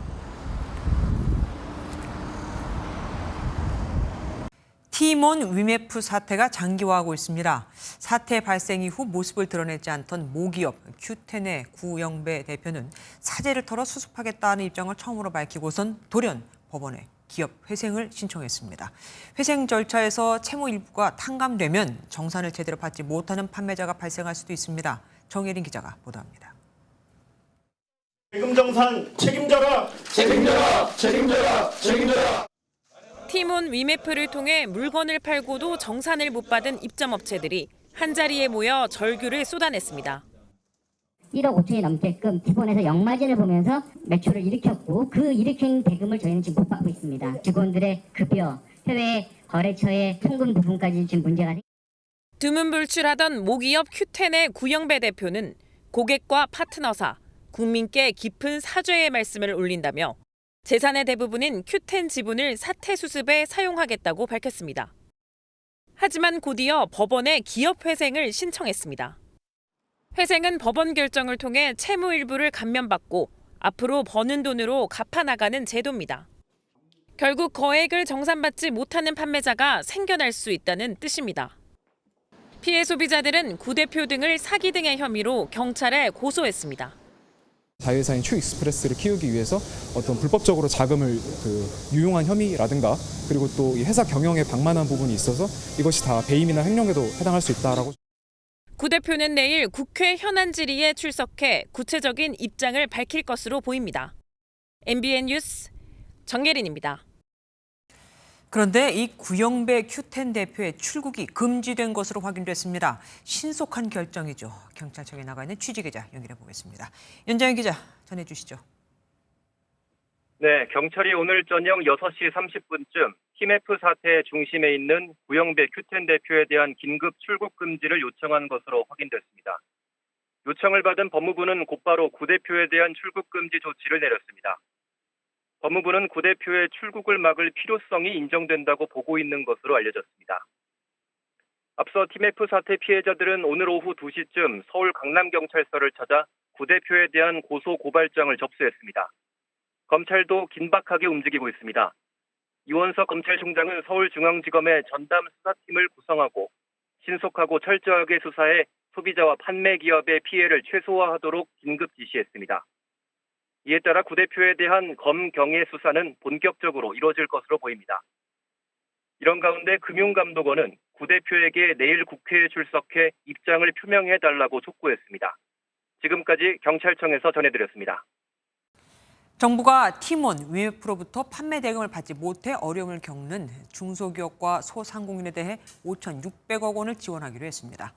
티몬 위메프 사태가 장기화하고 있습니다. 사태 발생 이후 모습을 드러내지 않던 모기업 큐텐의 구영배 대표는 사재를 털어 수습하겠다는 입장을 처음으로 밝히고선 돌연 법원에 기업 회생을 신청했습니다. 회생 절차에서 채무 일부가 탕감되면 정산을 제대로 받지 못하는 판매자가 발생할 수도 있습니다. 정예린 기자가 보도합니다. 세금 정산 책임져라! 책임져라! 책임져라! 책임져라! 티몬 위메프를 통해 물건을 팔고도 정산을 못 받은 입점업체들이 한자리에 모여 절규를 쏟아냈습니다. 1억 5천이 넘게끔 기본에서 역마진을 보면서 매출을 일으켰고 그 일으킨 대금을 저희는 지금 못 받고 있습니다. 직원들의 급여, 해외 거래처의 송금 부분까지 지금 문제가 생깁니다. 두문불출하던 모기업 큐텐의 구영배 대표는 고객과 파트너사, 국민께 깊은 사죄의 말씀을 올린다며 재산의 대부분인 큐텐 지분을 사태 수습에 사용하겠다고 밝혔습니다. 하지만 곧이어 법원에 기업 회생을 신청했습니다. 회생은 법원 결정을 통해 채무 일부를 감면받고 앞으로 버는 돈으로 갚아나가는 제도입니다. 결국 거액을 정산받지 못하는 판매자가 생겨날 수 있다는 뜻입니다. 피해 소비자들은 구 대표 등을 사기 등의 혐의로 경찰에 고소했습니다. 자회사인 추익스프레스를 키우기 위해서 어떤 불법적으로 자금을 유용한 혐의라든가 그리고 또 이 회사 경영에 방만한 부분이 있어서 이것이 다 배임이나 횡령에도 해당할 수 있다라고. 구 대표는 내일 국회 현안 질의에 출석해 구체적인 입장을 밝힐 것으로 보입니다. MBN 뉴스 정예린입니다. 그런데 이 구영배 큐텐 대표의 출국이 금지된 것으로 확인됐습니다. 신속한 결정이죠. 경찰청에 나가 있는 취재기자 연결해 보겠습니다. 연장현 기자 전해주시죠. 네, 경찰이 오늘 저녁 6시 30분쯤 티메프 사태 중심에 있는 구영배 큐텐 대표에 대한 긴급 출국 금지를 요청한 것으로 확인됐습니다. 요청을 받은 법무부는 곧바로 구 대표에 대한 출국 금지 조치를 내렸습니다. 법무부는 구 대표의 출국을 막을 필요성이 인정된다고 보고 있는 것으로 알려졌습니다. 앞서 티메프 사태 피해자들은 오늘 오후 2시쯤 서울 강남경찰서를 찾아 구 대표에 대한 고소고발장을 접수했습니다. 검찰도 긴박하게 움직이고 있습니다. 이원석 검찰총장은 서울중앙지검의 전담 수사팀을 구성하고 신속하고 철저하게 수사해 소비자와 판매 기업의 피해를 최소화하도록 긴급 지시했습니다. 이에 따라 구 대표에 대한 검경의 수사는 본격적으로 이뤄질 것으로 보입니다. 이런 가운데 금융감독원은 구 대표에게 내일 국회에 출석해 입장을 표명해달라고 촉구했습니다. 지금까지 경찰청에서 전해드렸습니다. 정부가 티몬 위메프로부터 판매 대금을 받지 못해 어려움을 겪는 중소기업과 소상공인에 대해 5,600억 원을 지원하기로 했습니다.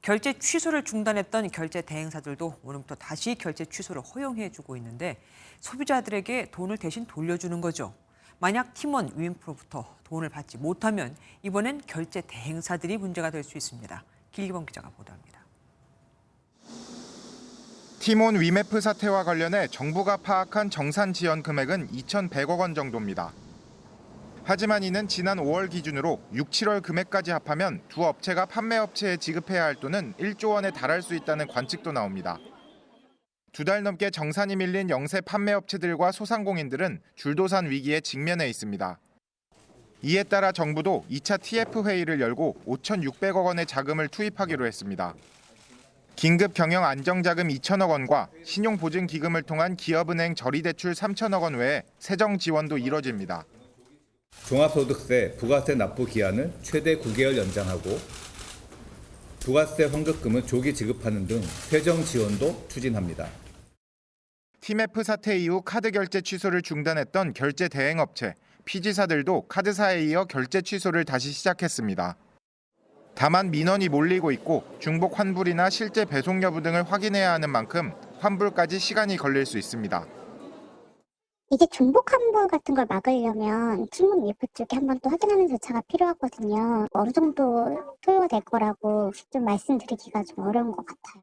결제 취소를 중단했던 결제 대행사들도 오늘부터 다시 결제 취소를 허용해주고 있는데 소비자들에게 돈을 대신 돌려주는 거죠. 만약 티몬 위메프로부터 돈을 받지 못하면 이번엔 결제 대행사들이 문제가 될 수 있습니다. 길기범 기자가 보도합니다. 티몬 위메프 사태와 관련해 정부가 파악한 정산 지원 금액은 2,100억 원 정도입니다. 하지만 이는 지난 5월 기준으로 6, 7월 금액까지 합하면 두 업체가 판매업체에 지급해야 할 돈은 1조 원에 달할 수 있다는 관측도 나옵니다. 2달 넘게 정산이 밀린 영세 판매업체들과 소상공인들은 줄도산 위기에 직면해 있습니다. 이에 따라 정부도 2차 TF 회의를 열고 5,600억 원의 자금을 투입하기로 했습니다. 긴급 경영 안정자금 2천억 원과 신용보증기금을 통한 기업은행 저리대출 3천억 원 외에 세정 지원도 이뤄집니다. 종합소득세, 부가세 납부 기한을 최대 9개월 연장하고 부가세 환급금을 조기 지급하는 등 세정 지원도 추진합니다. 티메프 사태 이후 카드 결제 취소를 중단했던 결제 대행업체, 피지사들도 카드사에 이어 결제 취소를 다시 시작했습니다. 다만 민원이 몰리고 있고 중복 환불이나 실제 배송 여부 등을 확인해야 하는 만큼 환불까지 시간이 걸릴 수 있습니다. 이게 중복 환불 같은 걸 막으려면 충북 밀프 쪽에 한번 또 확인하는 절차가 필요하거든요. 어느 정도 소요가 될 거라고 좀 말씀드리기가 좀 어려운 것 같아요.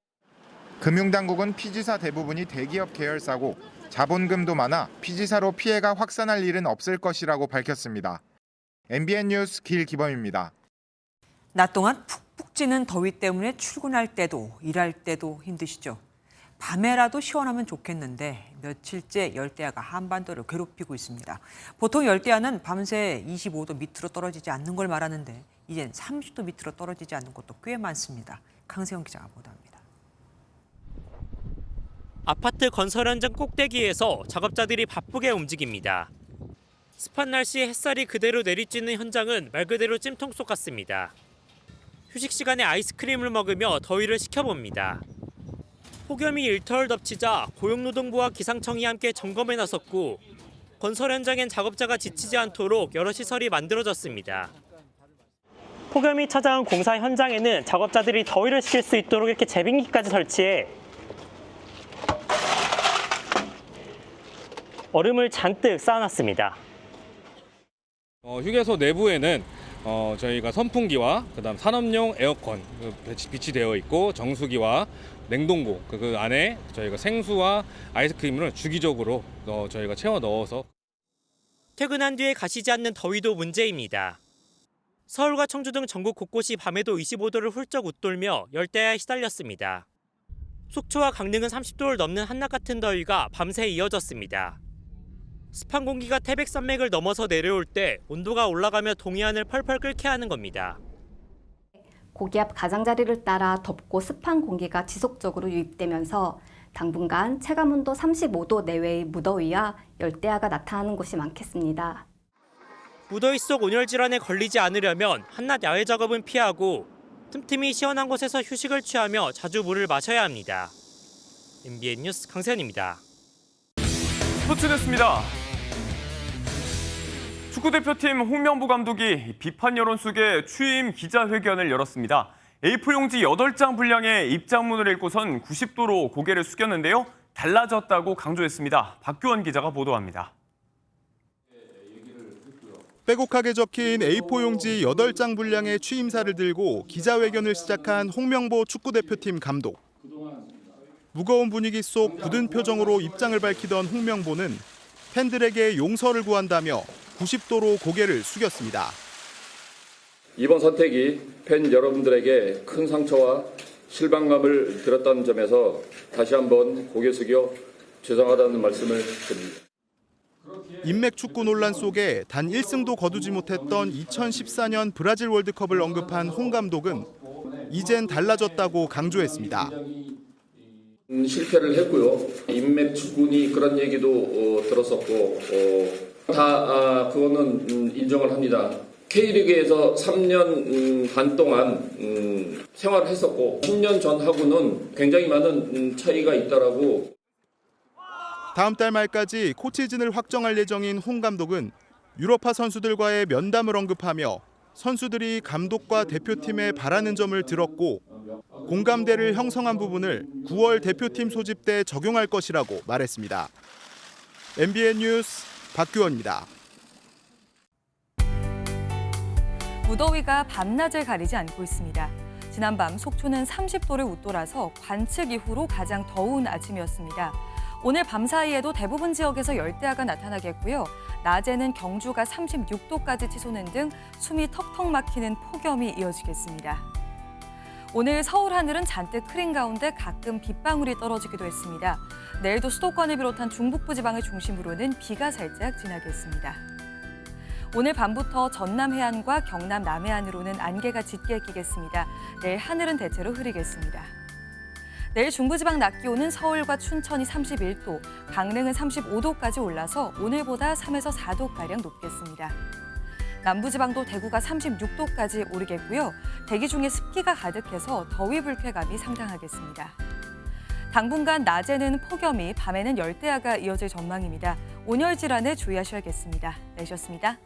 금융당국은 피지사 대부분이 대기업 계열사고 자본금도 많아 피지사로 피해가 확산할 일은 없을 것이라고 밝혔습니다. MBN 뉴스 길기범입니다. 낮 동안 푹푹 찌는 더위 때문에 출근할 때도 일할 때도 힘드시죠? 밤에라도 시원하면 좋겠는데 며칠째 열대야가 한반도를 괴롭히고 있습니다. 보통 열대야는 밤새 25도 밑으로 떨어지지 않는 걸 말하는데 이젠 30도 밑으로 떨어지지 않는 곳도 꽤 많습니다. 강세영 기자가 보도합니다. 아파트 건설 현장 꼭대기에서 작업자들이 바쁘게 움직입니다. 습한 날씨에 햇살이 그대로 내리쬐는 현장은 말 그대로 찜통 속 같습니다. 휴식 시간에 아이스크림을 먹으며 더위를 식혀봅니다. 폭염이 일터를 덮치자 고용노동부와 기상청이 함께 점검에 나섰고 건설 현장엔 작업자가 지치지 않도록 여러 시설이 만들어졌습니다. 폭염이 찾아온 공사 현장에는 작업자들이 더위를 식힐 수 있도록 이렇게 제빙기까지 설치해 얼음을 잔뜩 쌓아놨습니다. 휴게소 내부에는 저희가 선풍기와 그다음 산업용 에어컨 비치되어 있고 정수기와 냉동고 그 안에 저희가 생수와 아이스크림을 주기적으로 저희가 채워 넣어서 퇴근한 뒤에 가시지 않는 더위도 문제입니다. 서울과 청주 등 전국 곳곳이 밤에도 25도를 훌쩍 웃돌며 열대야에 시달렸습니다. 속초와 강릉은 30도를 넘는 한낮 같은 더위가 밤새 이어졌습니다. 습한 공기가 태백산맥을 넘어서 내려올 때 온도가 올라가며 동해안을 펄펄 끓게 하는 겁니다. 고기압 가장자리를 따라 덥고 습한 공기가 지속적으로 유입되면서 당분간 체감온도 35도 내외의 무더위와 열대야가 나타나는 곳이 많겠습니다. 무더위 속 온열 질환에 걸리지 않으려면 한낮 야외 작업은 피하고 틈틈이 시원한 곳에서 휴식을 취하며 자주 물을 마셔야 합니다. MBN 뉴스 강세현입니다. 스포츠 뉴스입니다. 축구대표팀 홍명보 감독이 비판 여론 속에 취임 기자회견을 열었습니다. A4 용지 8장 분량의 입장문을 읽고선 90도로 고개를 숙였는데요. 달라졌다고 강조했습니다. 박규원 기자가 보도합니다. 빼곡하게 적힌 A4 용지 8장 분량의 취임사를 들고 기자회견을 시작한 홍명보 축구대표팀 감독. 무거운 분위기 속 굳은 표정으로 입장을 밝히던 홍명보는 팬들에게 용서를 구한다며 90도로 고개를 숙였습니다. 이번 선택이 팬 여러분들에게 큰 상처와 실망감을 드렸다는 점에서 다시 한번 고개 숙여 죄송하다는 말씀을 드립니다. 인맥 축구 논란 속에 단 1승도 거두지 못했던 2014년 브라질 월드컵을 언급한 홍 감독은 이젠 달라졌다고 강조했습니다. 실패를 했고요. 인맥 축구니 그런 얘기도 들었었고 다 그거는 인정을 합니다. K리그에서 3년 반 동안 생활을 했었고 10년 전하고는 굉장히 많은 차이가 있다라고. 다음 달 말까지 코치진을 확정할 예정인 홍 감독은 유럽파 선수들과의 면담을 언급하며 선수들이 감독과 대표팀에 바라는 점을 들었고 공감대를 형성한 부분을 9월 대표팀 소집 때 적용할 것이라고 말했습니다. MBN 뉴스 박규원입니다. 무더위가 밤낮을 가리지 않고 있습니다. 지난밤 속초는 30도를 웃돌아서 관측 이후로 가장 더운 아침이었습니다. 오늘 밤사이에도 대부분 지역에서 열대야가 나타나겠고요. 낮에는 경주가 36도까지 치솟는 등 숨이 턱턱 막히는 폭염이 이어지겠습니다. 오늘 서울 하늘은 잔뜩 흐린 가운데 가끔 빗방울이 떨어지기도 했습니다. 내일도 수도권을 비롯한 중북부 지방을 중심으로는 비가 살짝 지나겠습니다. 오늘 밤부터 전남 해안과 경남 남해안으로는 안개가 짙게 끼겠습니다. 내일 하늘은 대체로 흐리겠습니다. 내일 중부지방 낮 기온은 서울과 춘천이 31도, 강릉은 35도까지 올라서 오늘보다 3에서 4도가량 높겠습니다. 남부지방도 대구가 36도까지 오르겠고요. 대기 중에 습기가 가득해서 더위 불쾌감이 상당하겠습니다. 당분간 낮에는 폭염이, 밤에는 열대야가 이어질 전망입니다. 온열 질환에 주의하셔야겠습니다. 내셨습니다.